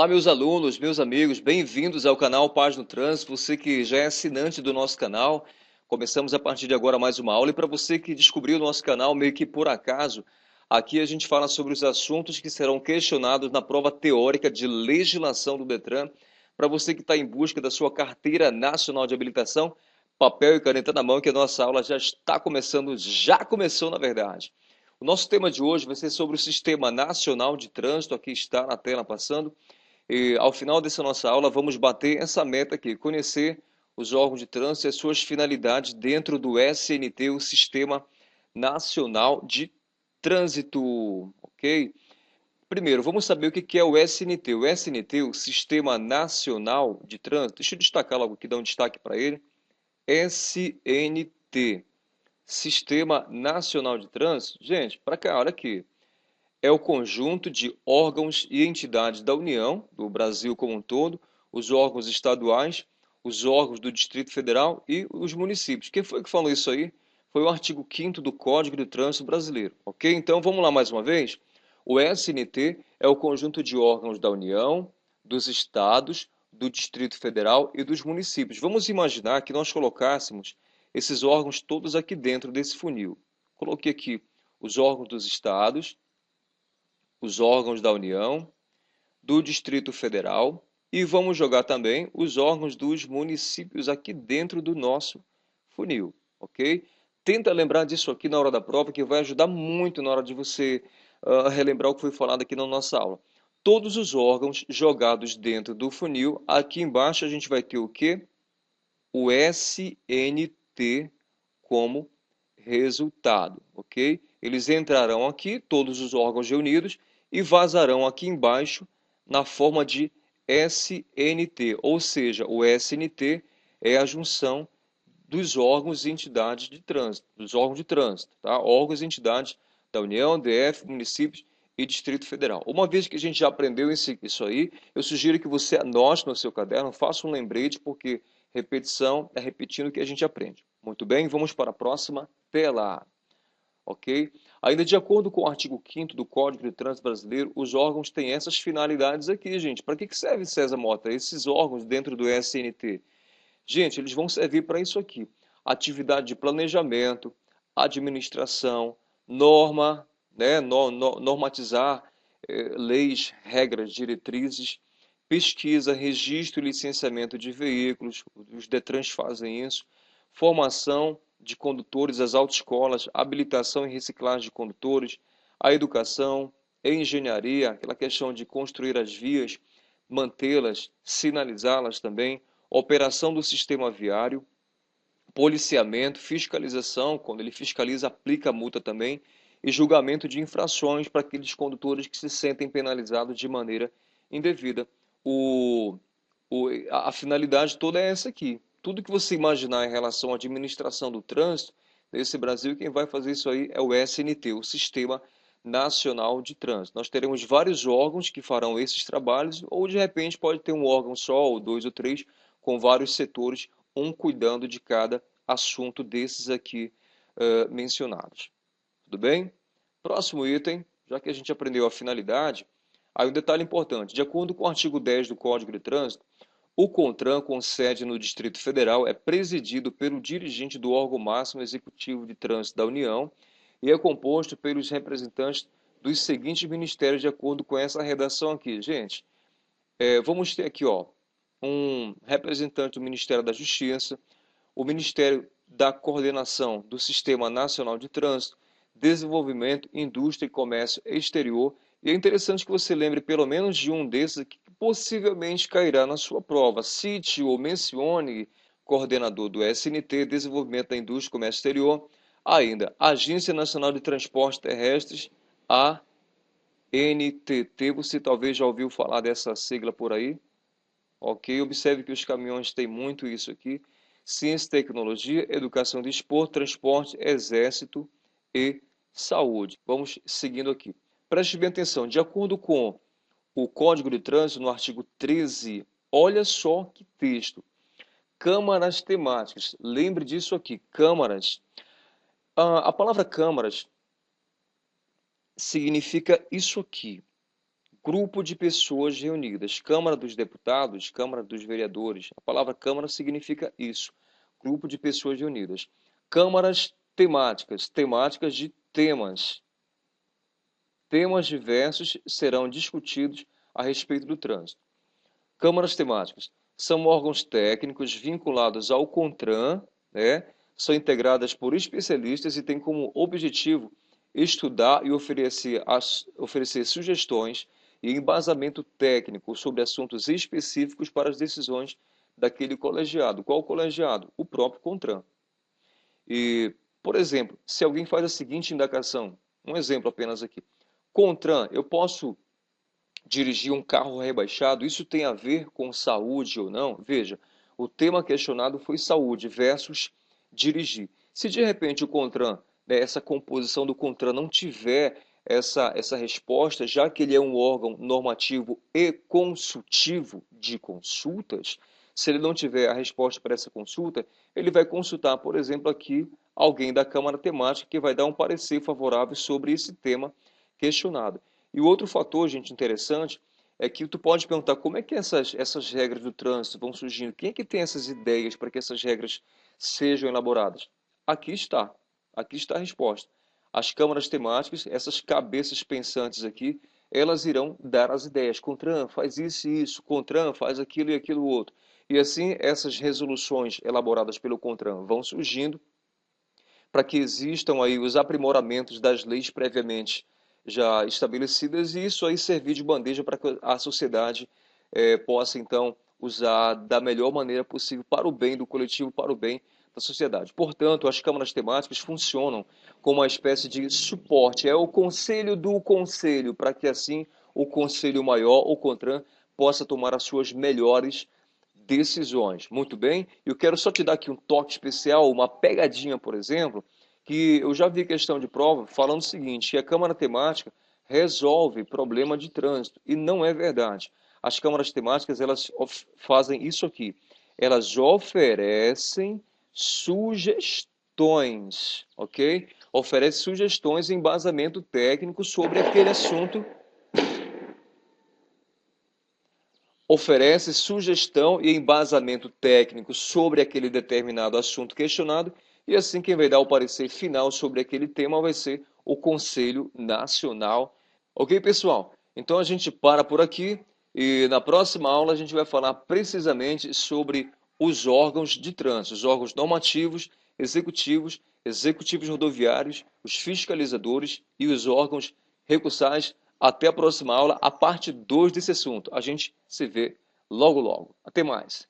Olá, meus alunos, meus amigos, bem-vindos ao canal Paz no Trânsito. Você que já é assinante do nosso canal, começamos a partir de agora mais uma aula. E para você que descobriu o nosso canal meio que por acaso, aqui a gente fala sobre os assuntos que serão questionados na prova teórica de legislação do Detran. Para você que está em busca da sua carteira nacional de habilitação, papel e caneta na mão, que a nossa aula já está começando, já começou na verdade. O nosso tema de hoje vai ser sobre o Sistema Nacional de Trânsito, aqui está na tela passando. E ao final dessa nossa aula, vamos bater essa meta aqui, conhecer os órgãos de trânsito e as suas finalidades dentro do SNT, o Sistema Nacional de Trânsito, ok? Primeiro, vamos saber o que é o SNT. O SNT, o Sistema Nacional de Trânsito, deixa eu destacar logo aqui, dar um destaque para ele. SNT, Sistema Nacional de Trânsito. Gente, para cá, olha aqui. É o conjunto de órgãos e entidades da União, do Brasil como um todo, os órgãos estaduais, os órgãos do Distrito Federal e os municípios. Quem foi que falou isso aí? Foi o artigo 5º do Código de Trânsito Brasileiro, ok? Então vamos lá mais uma vez? O SNT é o conjunto de órgãos da União, dos estados, do Distrito Federal e dos municípios. Vamos imaginar que nós colocássemos esses órgãos todos aqui dentro desse funil. Coloquei aqui os órgãos dos estados, os órgãos da União, do Distrito Federal e vamos jogar também os órgãos dos municípios aqui dentro do nosso funil, ok? Tenta lembrar disso aqui na hora da prova, que vai ajudar muito na hora de você relembrar o que foi falado aqui na nossa aula. Todos os órgãos jogados dentro do funil, aqui embaixo a gente vai ter o quê? O SNT como resultado, ok? Eles entrarão aqui, todos os órgãos reunidos, e vazarão aqui embaixo na forma de SNT, ou seja, o SNT é a junção dos órgãos e entidades de trânsito, dos órgãos de trânsito, tá? Órgãos e entidades da União, DF, municípios e Distrito Federal. Uma vez que a gente já aprendeu isso aí, eu sugiro que você anote no seu caderno, faça um lembrete, porque repetição é repetindo o que a gente aprende. Muito bem, vamos para a próxima tela. Ok? Ainda de acordo com o artigo 5º do Código de Trânsito Brasileiro, os órgãos têm essas finalidades aqui, gente. Para que serve, César Mota, esses órgãos dentro do SNT? Gente, eles vão servir para isso aqui. Atividade de planejamento, administração, norma, né, normatizar leis, regras, diretrizes, pesquisa, registro e licenciamento de veículos, os Detrans fazem isso, formação de condutores, as autoescolas, habilitação e reciclagem de condutores, a educação, engenharia, aquela questão de construir as vias, mantê-las, sinalizá-las também, operação do sistema viário, policiamento, fiscalização, quando ele fiscaliza, aplica a multa também, e julgamento de infrações para aqueles condutores que se sentem penalizados de maneira indevida. O, a finalidade toda é essa aqui. Tudo que você imaginar em relação à administração do trânsito nesse Brasil, quem vai fazer isso aí é o SNT, o Sistema Nacional de Trânsito. Nós teremos vários órgãos que farão esses trabalhos, ou de repente pode ter um órgão só, ou dois ou três, com vários setores, um cuidando de cada assunto desses aqui mencionados. Tudo bem? Próximo item, já que a gente aprendeu a finalidade, aí um detalhe importante. De acordo com o artigo 10 do Código de Trânsito, o CONTRAN, com sede no Distrito Federal, é presidido pelo dirigente do órgão máximo executivo de trânsito da União e é composto pelos representantes dos seguintes ministérios, de acordo com essa redação aqui. Gente, vamos ter aqui um representante do Ministério da Justiça, o Ministério da Coordenação do Sistema Nacional de Trânsito, Desenvolvimento, Indústria e Comércio Exterior. E é interessante que você lembre pelo menos de um desses que possivelmente cairá na sua prova. Cite ou mencione coordenador do SNT, Desenvolvimento da Indústria e Comércio Exterior. Ainda, Agência Nacional de Transportes Terrestres, ANTT. Você talvez já ouviu falar dessa sigla por aí. Ok? Observe que os caminhões têm muito isso aqui. Ciência e tecnologia, educação e desporto, transporte, exército e saúde. Vamos seguindo aqui. Preste bem atenção. De acordo com o Código de Trânsito, no artigo 13, olha só que texto. Câmaras temáticas. Lembre disso aqui. Câmaras. A palavra câmaras significa isso aqui. grupo de pessoas reunidas. Câmara dos Deputados, Câmara dos Vereadores. A palavra Câmara significa isso, grupo de pessoas reunidas. Câmaras temáticas, temáticas de temas. Temas diversos serão discutidos a respeito do trânsito. Câmaras temáticas são órgãos técnicos vinculados ao CONTRAN, né? São integradas por especialistas e têm como objetivo estudar e oferecer sugestões e embasamento técnico sobre assuntos específicos para as decisões daquele colegiado. Qual colegiado? O próprio CONTRAN. E, por exemplo, se alguém faz a seguinte indagação, um exemplo apenas aqui. CONTRAN, eu posso dirigir um carro rebaixado? Isso tem a ver com saúde ou não? Veja, o tema questionado foi saúde versus dirigir. Se de repente o CONTRAN, né, essa composição do CONTRAN não tiver essa resposta, já que ele é um órgão normativo e consultivo de consultas, se ele não tiver a resposta para essa consulta, ele vai consultar, por exemplo, aqui alguém da Câmara Temática que vai dar um parecer favorável sobre esse tema questionado. E o outro fator, gente, interessante, é que tu pode perguntar como é que essas regras do trânsito vão surgindo. Quem é que tem essas ideias para que essas regras sejam elaboradas? Aqui está a resposta. As câmaras temáticas, essas cabeças pensantes aqui, elas irão dar as ideias. CONTRAN faz isso e isso, CONTRAN faz aquilo e aquilo outro. E assim, essas resoluções elaboradas pelo CONTRAN vão surgindo para que existam aí os aprimoramentos das leis previamente já estabelecidas e isso aí servir de bandeja para que a sociedade possa então usar da melhor maneira possível para o bem do coletivo, para o bem da sociedade. Portanto, as câmaras temáticas funcionam como uma espécie de suporte, é o conselho do conselho, para que assim o conselho maior, o CONTRAN, possa tomar as suas melhores decisões. Muito bem? Eu quero só te dar aqui um toque especial, uma pegadinha, por exemplo, que eu já vi questão de prova falando o seguinte, que a Câmara Temática resolve problema de trânsito, e não é verdade. As câmaras temáticas, elas fazem isso aqui. Elas oferecem sugestões, ok? Oferecem sugestões e embasamento técnico sobre aquele assunto, oferece sugestão e embasamento técnico sobre aquele determinado assunto questionado, e assim quem vai dar o parecer final sobre aquele tema vai ser o Conselho Nacional. Ok, pessoal? Então a gente para por aqui e na próxima aula a gente vai falar precisamente sobre os órgãos de trânsito, os órgãos normativos, executivos, executivos rodoviários, os fiscalizadores e os órgãos recursais. Até a próxima aula, a parte 2 desse assunto. A gente se vê logo logo. Até mais.